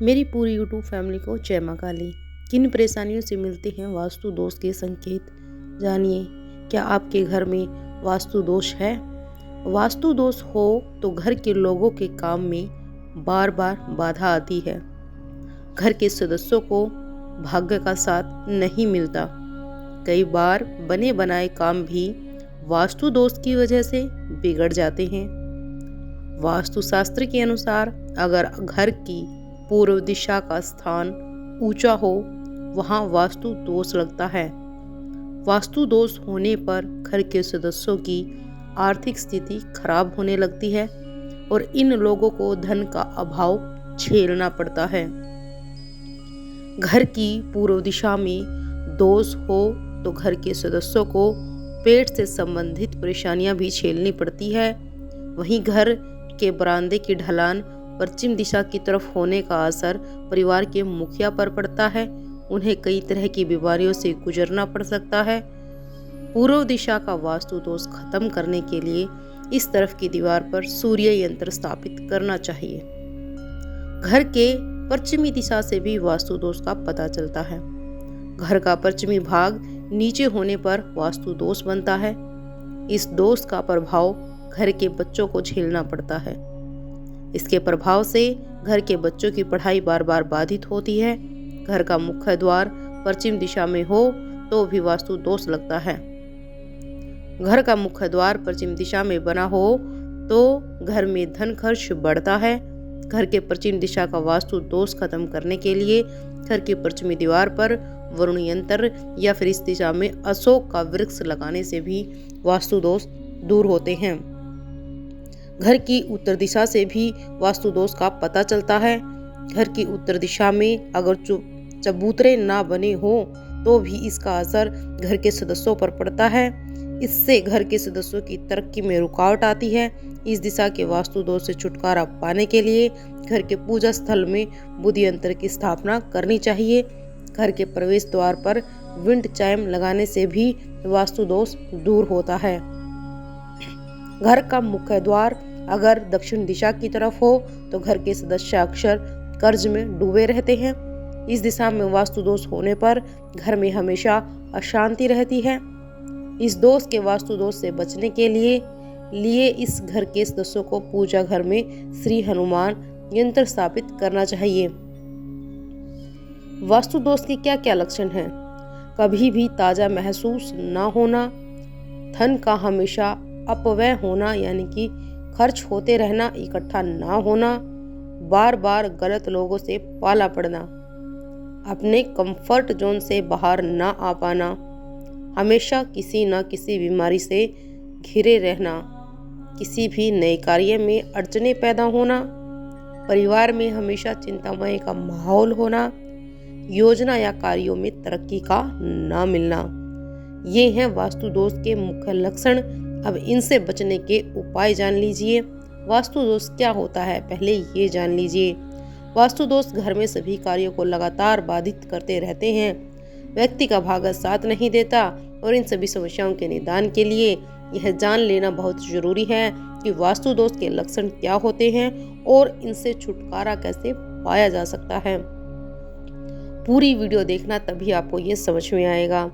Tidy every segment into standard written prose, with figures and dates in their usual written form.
मेरी पूरी YouTube family को जय माँ काली। किन परेशानियों से मिलते हैं वास्तु दोष के संकेत, जानिए। क्या आपके घर में वास्तु दोष है? वास्तु दोष हो तो घर के लोगों के काम में बार बार बाधा आती है। घर के सदस्यों को भाग्य का साथ नहीं मिलता। कई बार बने बनाए काम भी वास्तु दोष की वजह से बिगड़ जाते हैं। वास्तुशास्त्र के अनुसार अगर घर की पूर्व दिशा का स्थान ऊंचा हो, वहां वास्तु दोष लगता है। वास्तु दोष होने पर घर के सदस्यों की आर्थिक स्थिति खराब होने लगती है और इन लोगों को धन का अभाव झेलना पड़ता है। घर की पूर्व दिशा में दोष हो तो घर के सदस्यों को पेट से संबंधित परेशानियां भी झेलनी पड़ती है। वहीं घर के बरामदे की ढलान पश्चिम दिशा की तरफ होने का असर परिवार के मुखिया पर पड़ता है। उन्हें कई तरह की बीमारियों से गुजरना पड़ सकता है। पूर्व दिशा का वास्तु दोष खत्म करने के लिए इस तरफ की दीवार पर सूर्य यंत्र स्थापित करना चाहिए। घर के पश्चिमी दिशा से भी वास्तु दोष का पता चलता है। घर का पश्चिमी भाग नीचे होने पर वास्तु दोष बनता है। इस दोष का प्रभाव घर के बच्चों को झेलना पड़ता है। इसके प्रभाव से घर के बच्चों की पढ़ाई बार बार बाधित होती है। घर का मुख्य द्वार पश्चिम दिशा में हो तो भी वास्तु दोष लगता है। घर का मुख्य द्वार पश्चिम दिशा में बना हो तो घर में धन खर्च बढ़ता है। घर के पश्चिम दिशा का वास्तु दोष खत्म करने के लिए घर की पश्चिमी दीवार पर वरुण यंत्र या फिर इस दिशा में अशोक का वृक्ष लगाने से भी वास्तु दोष दूर होते हैं। घर की उत्तर दिशा से भी वास्तु दोष का पता चलता है। घर की उत्तर दिशा में अगर चबूतरे ना बने हो तो भी इसका असर घर के सदस्यों पर पड़ता है। इससे घर के सदस्यों की तरक्की में रुकावट आती है। इस दिशा के वास्तु दोष से छुटकारा पाने के लिए घर के पूजा स्थल में बुध यंत्र की स्थापना करनी चाहिए। घर के प्रवेश द्वार पर विंड चाइम लगाने से भी वास्तु दोष दूर होता है। घर का मुख्य द्वार अगर दक्षिण दिशा की तरफ हो तो घर के सदस्य अक्सर कर्ज में डूबे रहते हैं। इस दिशा में वास्तु दोष होने पर घर में हमेशा अशांति रहती है। इस दोष के वास्तु दोष से बचने के लिए इस घर के सदस्यों को पूजा घर में श्री हनुमान यंत्र स्थापित करना चाहिए। वास्तु दोष के क्या क्या लक्षण हैं? कभी भी ताजा महसूस न होना, धन का हमेशा अपव्यय होना यानी कि खर्च होते रहना, इकट्ठा ना होना, बार बार गलत लोगों से पाला पड़ना, अपने कंफर्ट जोन से बाहर ना आ पाना, हमेशा किसी न किसी बीमारी से घिरे रहना, किसी भी नए कार्य में अड़चने पैदा होना, परिवार में हमेशा चिंतामय का माहौल होना, योजना या कार्यों में तरक्की का ना मिलना। ये हैं वास्तु दोष के मुख्य लक्षण। अब इनसे बचने के उपाय जान लीजिए। वास्तु दोष क्या होता है पहले ये जान लीजिए। वास्तु दोष घर में सभी कार्यों को लगातार बाधित करते रहते हैं। व्यक्ति का भाग्य साथ नहीं देता और इन सभी समस्याओं के निदान के लिए यह जान लेना बहुत जरूरी है कि वास्तु दोष के लक्षण क्या होते हैं और इनसे छुटकारा कैसे पाया जा सकता है। पूरी वीडियो देखना, तभी आपको ये समझ में आएगा।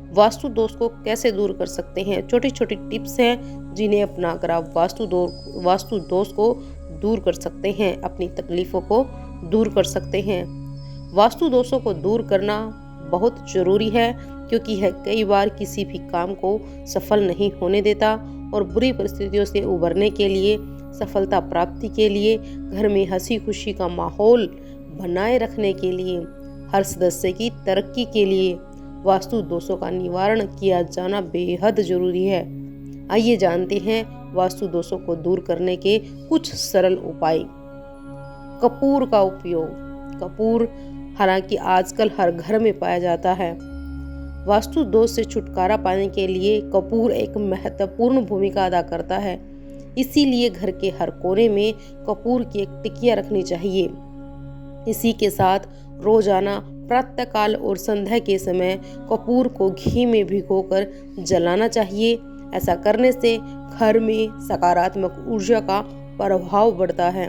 वास्तु दोष को कैसे दूर कर सकते हैं, छोटी छोटी टिप्स हैं जिन्हें अपनाकर आप वास्तु दोष को दूर कर सकते हैं, अपनी तकलीफों को दूर कर सकते हैं। वास्तु दोषों को दूर करना बहुत जरूरी है क्योंकि यह कई बार किसी भी काम को सफल नहीं होने देता और बुरी परिस्थितियों से उबरने के लिए, सफलता प्राप्ति के लिए, घर में हंसी खुशी का माहौल बनाए रखने के लिए, हर सदस्य की तरक्की के लिए वास्तु दोषों का निवारण किया जाना बेहद जरूरी है। आइए जानते हैं वास्तु दोषों को दूर करने के कुछ सरल उपाय। कपूर का उपयोग। कपूर हालांकि आजकल हर घर में पाया जाता है। वास्तु दोष से छुटकारा पाने के लिए कपूर एक महत्वपूर्ण भूमिका अदा करता है। इसीलिए घर के हर कोने में कपूर की एक टिकिया रखनी चाहिए। इसी के साथ रोजाना प्रातःकाल और संध्या के समय कपूर को घी में भिगोकर जलाना चाहिए। ऐसा करने से घर में सकारात्मक ऊर्जा का प्रभाव बढ़ता है।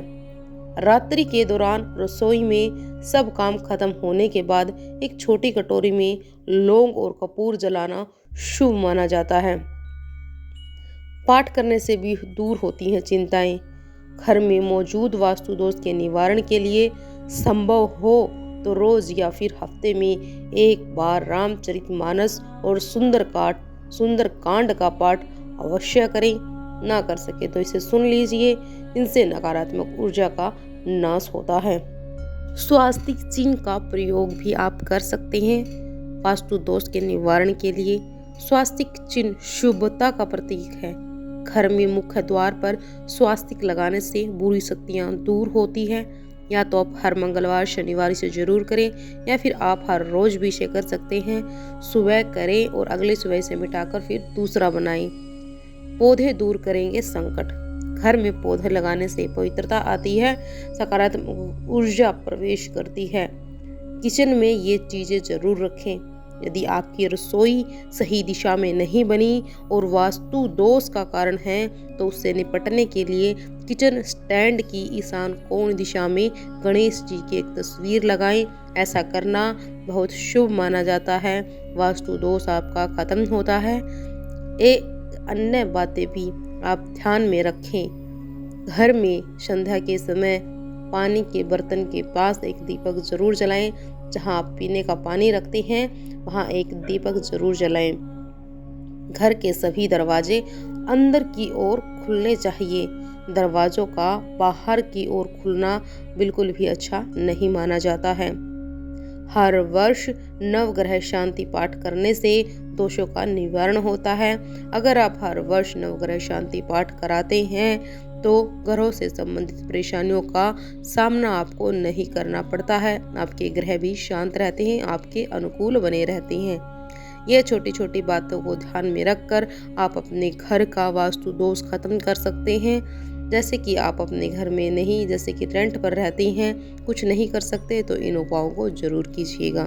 रात्रि के दौरान रसोई में सब काम खत्म होने के बाद एक छोटी कटोरी में लौंग और कपूर जलाना शुभ माना जाता है। पाठ करने से भी दूर होती हैं चिंताएं। घर में मौजूद वास्तु दोष के निवारण के लिए संभव हो तो रोज या फिर हफ्ते में एक बार रामचरितमानस और सुंदरकांड का पाठ अवश्य करें। ना कर सके तो इसे सुन लीजिए, इनसे नकारात्मक ऊर्जा का नाश होता है। स्वास्तिक चिन्ह का प्रयोग भी आप कर सकते हैं वास्तु दोष के निवारण के लिए। स्वास्तिक चिन्ह शुभता का प्रतीक है। घर में मुख्य द्वार पर स्वास्तिक लगाने से बुरी शक्तियां दूर होती है। या तो आप हर मंगलवार शनिवार इसे जरूर करें, या फिर आप हर रोज भी इसे कर सकते हैं। सुबह करें और अगले सुबह से मिटाकर फिर दूसरा बनाएं। पौधे दूर करेंगे संकट। घर में पौधे लगाने से पवित्रता आती है, सकारात्मक ऊर्जा प्रवेश करती है। किचन में ये चीजें जरूर रखें। यदि आपकी रसोई सही दिशा में नहीं बनी और वास्तु दोष का कारण है तो उससे निपटने के लिए किचन स्टैंड की ईशान कोण दिशा में गणेश जी की एक तस्वीर लगाएं। ऐसा करना बहुत शुभ माना जाता है। वास्तु दोष आपका खत्म होता है। अन्य बातें भी आप ध्यान में रखें। घर में संध्या के समय पानी के बर्तन के पास एक दीपक जरूर जलाएं। जहां आप पीने का पानी रखते हैं वहां एक दीपक जरूर जलाएं। घर के सभी दरवाजे अंदर की ओर खुलने चाहिए। दरवाजों का बाहर की ओर खुलना बिल्कुल भी अच्छा नहीं माना जाता है। हर वर्ष नवग्रह शांति पाठ करने से दोषों का निवारण होता है। अगर आप हर वर्ष नवग्रह शांति पाठ कराते हैं तो ग्रहों से संबंधित परेशानियों का सामना आपको नहीं करना पड़ता है। आपके ग्रह भी शांत रहते हैं, आपके अनुकूल बने रहते हैं। ये छोटी छोटी बातों को ध्यान में रखकर आप अपने घर का वास्तु दोष खत्म कर सकते हैं। जैसे कि आप अपने घर में नहीं, जैसे कि रेंट पर रहते हैं, कुछ नहीं कर सकते तो इन उपायों को जरूर कीजिएगा।